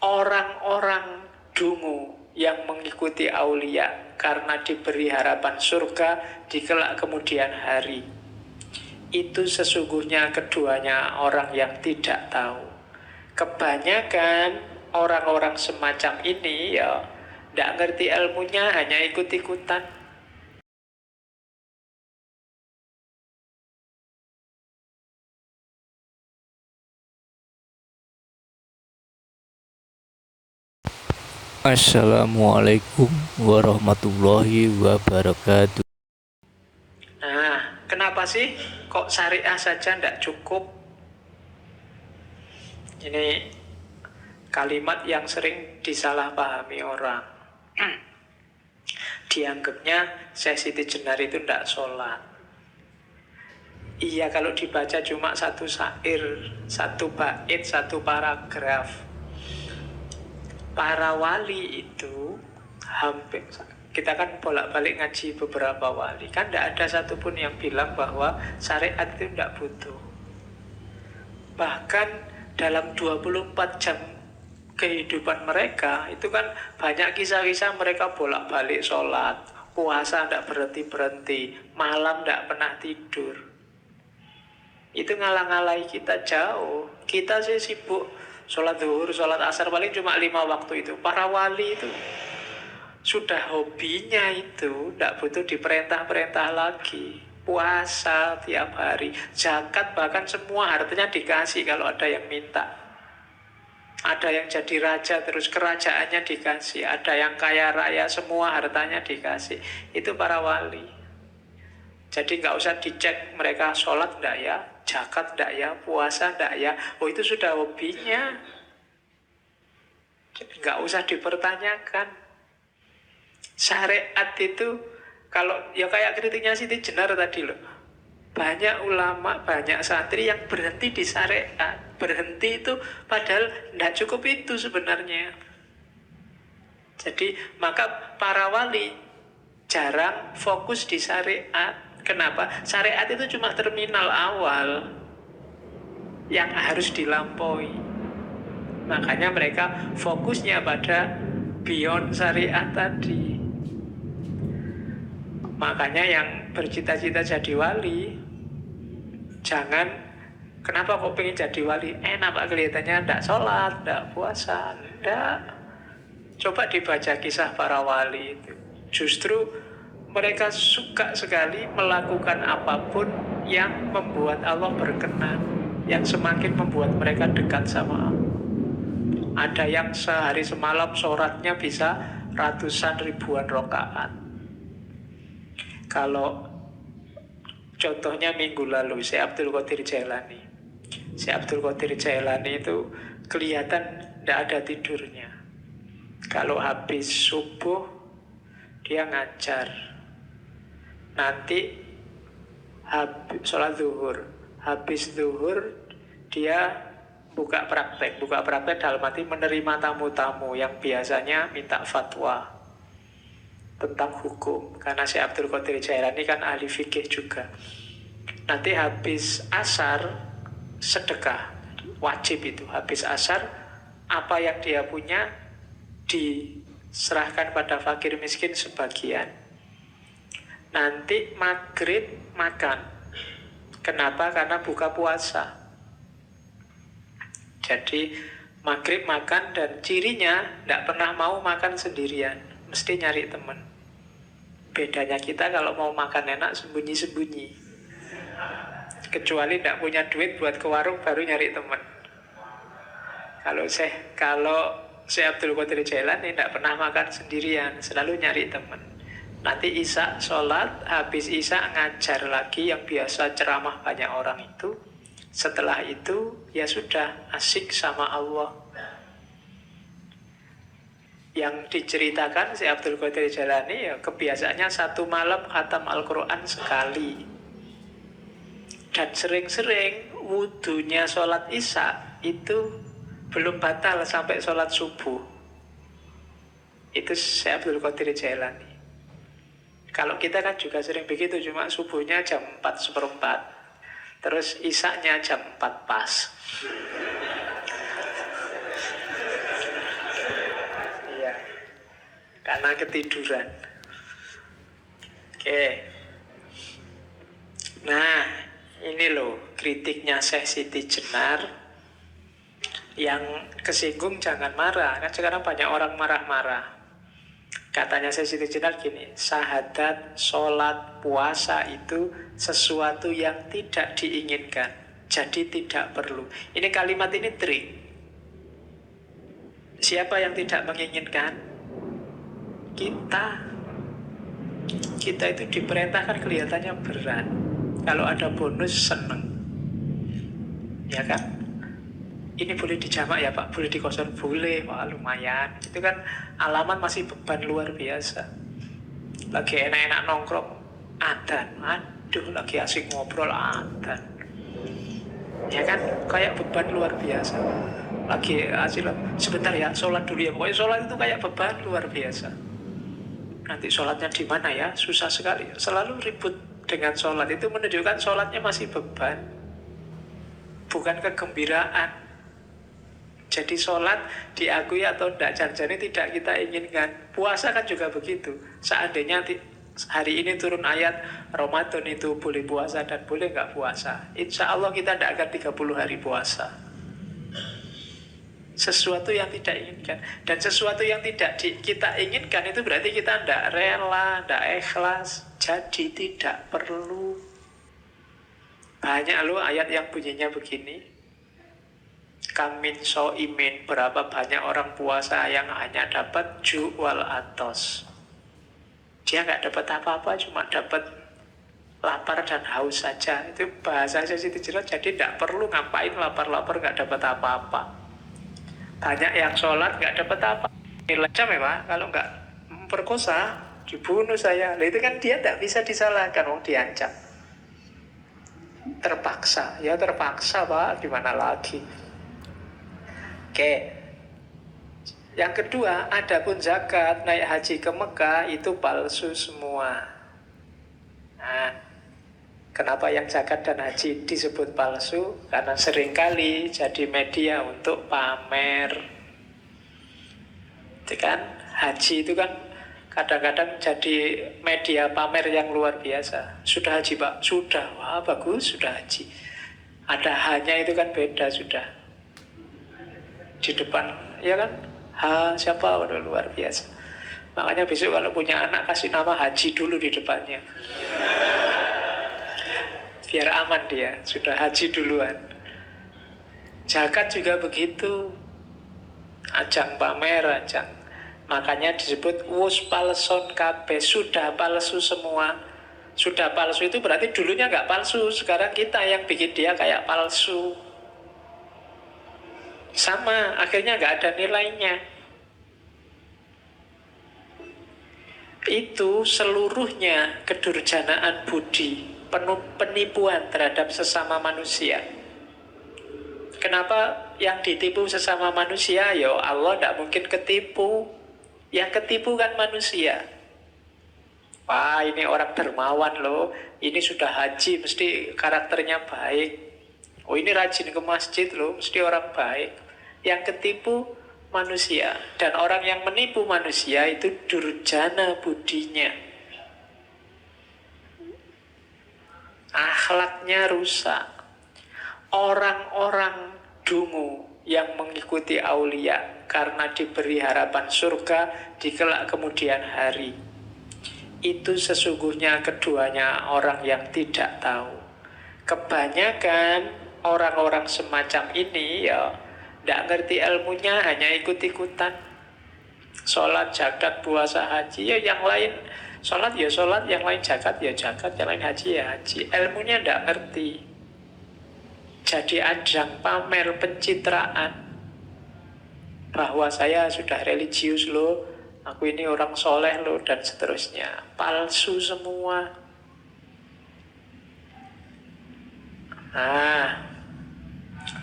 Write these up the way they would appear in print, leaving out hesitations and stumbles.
orang-orang dungu yang mengikuti aulia karena diberi harapan surga di kelak kemudian hari. Itu sesungguhnya keduanya orang yang tidak tahu. Kebanyakan orang-orang semacam ini ya tidak ngerti ilmunya, hanya ikut-ikutan. Assalamualaikum warahmatullahi wabarakatuh. Nah, kenapa sih kok syariah saja tidak cukup? Ini kalimat yang sering disalahpahami orang. Dianggapnya Syekh Siti Jenar itu tidak sholat. Iya, kalau dibaca cuma satu syair, satu bait, satu paragraf. Para wali itu hampir, kita kan bolak-balik ngaji beberapa wali, kan tidak ada satupun yang bilang bahwa syariat itu tidak butuh. Bahkan dalam 24 jam kehidupan mereka itu kan banyak kisah-kisah mereka bolak-balik sholat, puasa tidak berhenti-berhenti, malam tidak pernah tidur. Itu ngalang-ngalai kita jauh. Kita sih sibuk sholat zuhur, sholat asar, paling cuma 5 waktu itu. Para wali itu sudah hobinya itu, tidak butuh diperintah-perintah lagi. Puasa tiap hari, zakat bahkan semua hartanya dikasih kalau ada yang minta. Ada yang jadi raja terus kerajaannya dikasih, ada yang kaya raya semua hartanya dikasih. Itu para wali. Jadi nggak usah dicek mereka sholat enggak ya, zakat enggak ya, puasa enggak ya. Oh, itu sudah hobinya. Jadi nggak usah dipertanyakan. Syariat itu kalau ya kayak kritiknya Siti Jenar tadi loh. Banyak ulama, banyak santri yang berhenti di syariat. Berhenti itu padahal tidak cukup itu sebenarnya. Jadi maka para wali jarang fokus di syariat. Kenapa? Syariat itu cuma terminal awal yang harus dilampaui. Makanya mereka fokusnya pada beyond syariat tadi. Makanya yang bercita-cita jadi wali, jangan, kenapa kok pengen jadi wali? Enak pak, kelihatannya tidak sholat, tidak puasa, tidak. Coba dibaca kisah para wali itu. Justru mereka suka sekali melakukan apapun yang membuat Allah berkenan, yang semakin membuat mereka dekat sama Allah. Ada yang sehari semalam sholatnya bisa ratusan ribuan rakaat. Kalau contohnya minggu lalu Syekh Abdul Qadir Jailani. Syekh Abdul Qadir Jailani itu kelihatan tidak ada tidurnya. Kalau habis subuh dia ngajar. Nanti sholat zuhur, habis zuhur dia buka praktek dalam arti menerima tamu-tamu yang biasanya minta fatwa tentang hukum, karena Syekh Abdul Qadir Jailani kan ahli fikih juga. Nanti habis asar sedekah, wajib itu. Habis asar apa yang dia punya diserahkan pada fakir miskin sebagian. Nanti maghrib makan. Kenapa? Karena buka puasa. Jadi maghrib makan, dan cirinya tidak pernah mau makan sendirian, mesti nyari teman. Bedanya kita kalau mau makan enak sembunyi-sembunyi. Kecuali tidak punya duit buat ke warung baru nyari teman. Kalau Syekh Abdul Qadir Jailani tidak pernah makan sendirian, selalu nyari teman. Nanti isya sholat, habis isya ngajar lagi yang biasa ceramah banyak orang itu. Setelah itu ya sudah asik sama Allah. Yang diceritakan si Abdul Qadir Jailani ya kebiasaannya satu malam khatam Al-Quran sekali. Dan sering-sering wudunya sholat isya itu belum batal sampai sholat subuh. Itu Syekh Abdul Qadir Jailani. Kalau kita kan juga sering begitu, cuma subuhnya jam 4:15, terus isaknya jam 4 pas. karena ketiduran. Oke. Nah, ini loh kritiknya Syekh Siti Jenar. Yang kesinggung jangan marah, kan sekarang banyak orang marah-marah. Katanya Syekh Siti Jenar gini, syahadat, sholat, puasa itu sesuatu yang tidak diinginkan, jadi tidak perlu. Ini kalimat ini trik. Siapa yang tidak menginginkan? Kita itu diperintahkan kelihatannya berat. Kalau ada bonus seneng, ya kan? Ini boleh dijamak ya Pak, boleh dikosor, boleh Pak, lumayan. Itu kan alamat masih beban luar biasa. Lagi enak-enak nongkrong, adzan, aduh lagi asik ngobrol, adzan. Ya kan, kayak beban luar biasa. Lagi asik, sebentar ya, sholat dulu ya. Pokoknya sholat itu kayak beban luar biasa. Nanti sholatnya di mana ya, susah sekali. Selalu ribut dengan sholat, itu menunjukkan sholatnya masih beban, bukan kegembiraan. Jadi sholat diakui atau tidak, jangan-jangan tidak kita inginkan. Puasa kan juga begitu. Seandainya hari ini turun ayat Ramadan itu boleh puasa dan boleh nggak puasa, insya Allah kita tidak akan 30 hari puasa. Sesuatu yang tidak inginkan. Dan sesuatu yang tidak kita inginkan itu berarti kita tidak rela, tidak ikhlas. Jadi tidak perlu. Banyak loh ayat yang bunyinya begini. Kamin so'imin, berapa banyak orang puasa yang hanya dapat ju'wal atos. Dia nggak dapat apa-apa, cuma dapat lapar dan haus saja. Itu bahasa Siti Jenar. Jadi tidak perlu ngapain lapar-lapar nggak dapat apa-apa. Banyak yang sholat nggak dapat apa. Nilai jam ya Pak, kalau nggak memperkosa dibunuh saya. Nah, itu kan dia tidak bisa disalahkan, wong diancam. Terpaksa, ya terpaksa Pak, gimana lagi. Oke. Yang kedua, adapun zakat, naik haji ke Mekah itu palsu semua. Nah, kenapa yang zakat dan haji disebut palsu? Karena seringkali jadi media untuk pamer. Itu kan, haji itu kan kadang-kadang jadi media pamer yang luar biasa. Sudah haji Pak? Sudah. Wah bagus, sudah haji. Ada hanya itu kan beda sudah. Di depan, ya kan? Siapa? Waduh, luar biasa. Makanya besok kalau punya anak kasih nama Haji dulu di depannya. Biar aman dia, sudah haji duluan. Zakat juga begitu. Ajang pamer, ajang. Makanya disebut wus palson kabeh, sudah palsu semua. Sudah palsu itu berarti dulunya nggak palsu, sekarang kita yang bikin dia kayak palsu. Sama, akhirnya nggak ada nilainya. Itu seluruhnya kedurjanaan budi, penipuan terhadap sesama manusia. Kenapa yang ditipu sesama manusia? Ya Allah tidak mungkin ketipu. Yang ketipu kan manusia. Wah ini orang dermawan loh, ini sudah haji mesti karakternya baik. Oh ini rajin ke masjid loh, mesti orang baik. Yang ketipu manusia. Dan orang yang menipu manusia itu durjana budinya. Akhlaknya rusak. Orang-orang dungu yang mengikuti aulia karena diberi harapan surga di kelak kemudian hari, itu sesungguhnya keduanya orang yang tidak tahu. Kebanyakan orang-orang semacam ini ya tidak ngerti ilmunya, hanya ikut-ikutan. Sholat, zakat, puasa, haji, ya yang lain sholat ya sholat, yang lain zakat ya zakat, yang lain haji ya haji. Ilmunya tidak ngerti. Jadi ajang pamer, pencitraan bahwa saya sudah religius loh, aku ini orang soleh loh, dan seterusnya. Palsu semua. Nah,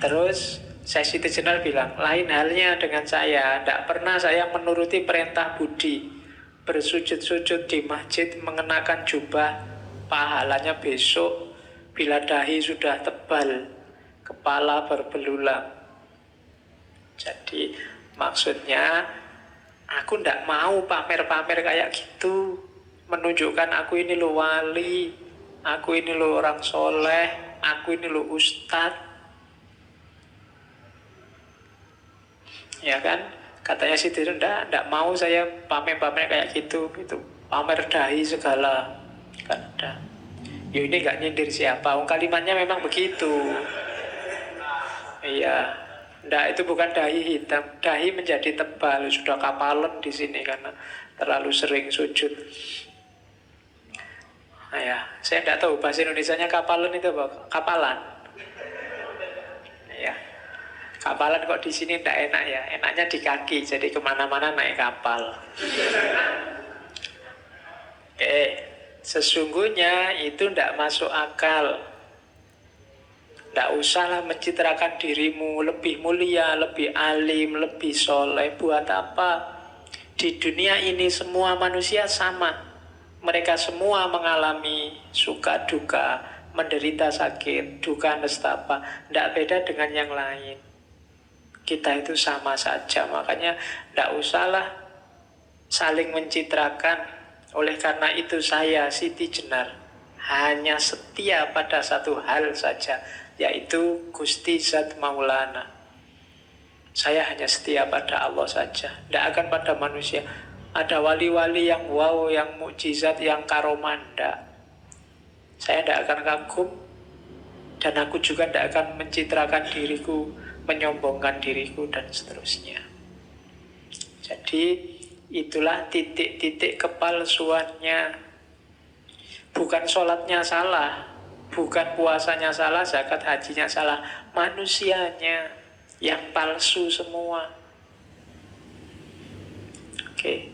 terus Syekh Siti Jenar bilang, lain halnya dengan saya. Tidak pernah saya menuruti perintah budi. Bersujud-sujud di masjid, mengenakan jubah, pahalanya besok bila dahi sudah tebal, kepala berbelulang. Jadi maksudnya Aku ndak mau pamer-pamer kayak gitu, menunjukkan aku ini lo wali, aku ini lo orang soleh, aku ini lo ustadz. Ya kan? Katanya si Tiru, ndak mau saya pamer-pamer kayak gitu, itu pamer dahi segala. Kan ada. Ya ini nggak nyindir siapa, kalimatnya memang begitu. Iya, ndak itu bukan dahi hitam, dahi menjadi tebal, sudah kapalan di sini karena terlalu sering sujud. Nah ya, saya ndak tahu bahasa Indonesianya kapalan itu apa? Kapalan. Ya, kapalan kok di sini ndak enak ya, enaknya di kaki, jadi kemana-mana naik kapal. Oke, sesungguhnya itu ndak masuk akal. Nggak usahlah mencitrakan dirimu lebih mulia, lebih alim, lebih soleh. Buat apa? Di dunia ini semua manusia sama. Mereka semua mengalami suka duka, menderita sakit, duka nestapa. Nggak beda dengan yang lain. Kita itu sama saja. Makanya nggak usahlah saling mencitrakan. Oleh karena itu saya, Siti Jenar, hanya setia pada satu hal saja, yaitu Gusti Zat Maulana. Saya hanya setia pada Allah saja, tidak akan pada manusia. Ada wali-wali yang wow, yang mukjizat, yang karomanda. Saya tidak akan kagum, dan aku juga tidak akan mencitrakan diriku, menyombongkan diriku, dan seterusnya. Jadi itulah titik-titik kepalsuannya. Bukan sholatnya salah, bukan puasanya salah, zakat hajinya salah, manusianya yang palsu semua. Oke.